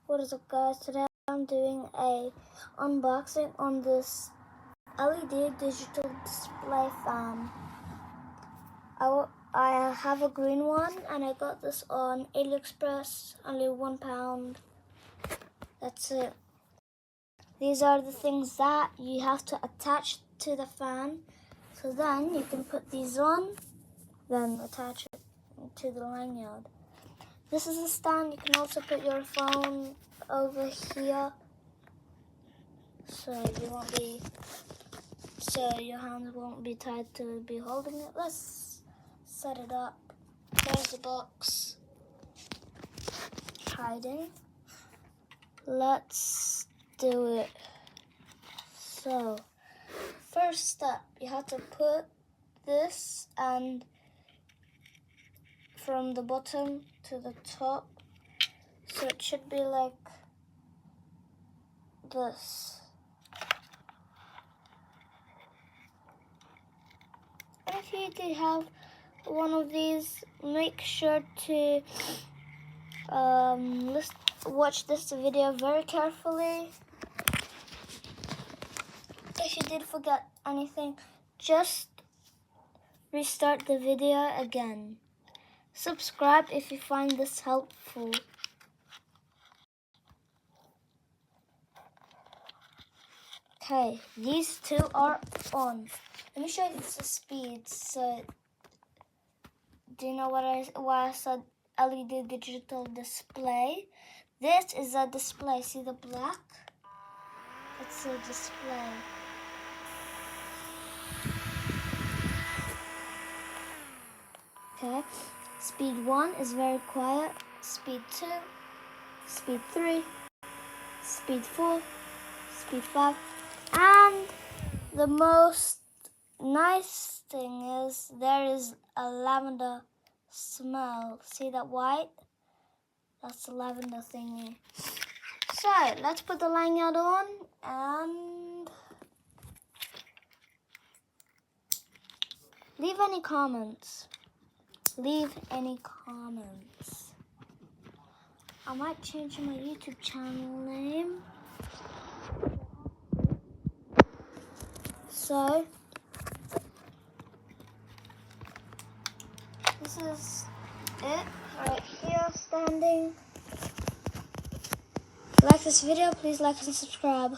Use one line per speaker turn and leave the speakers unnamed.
What is up, guys? Today I'm doing a unboxing on this LED digital display fan. I have a green one and I got this on AliExpress, only £1. That's it. These are the things that you have to attach to the fan. So then you can put these on, then attach it to the lanyard. This is a stand. You can also put your phone over here, so your hands won't be tied to be holding it. Let's set it up. There's the box hiding. Let's do it. So, first step, you have to put this and from the bottom to the top. So it should be like this. If you do have one of these, make sure to watch this video very carefully. If you did forget anything, just restart the video again. Subscribe if you find this helpful. Okay, these two are on. Let me show you the speed. So, do you know why I said LED digital display? This is a display. See the black? It's a display. Okay, speed 1 is very quiet. Speed 2, speed 3, speed 4, speed 5. And the most nice thing is there is a lavender smell. See that white? That's the lavender thingy. So let's put the lanyard on and leave any comments. I might change my YouTube channel name. So, this is it right here standing. Like this video, please like and subscribe.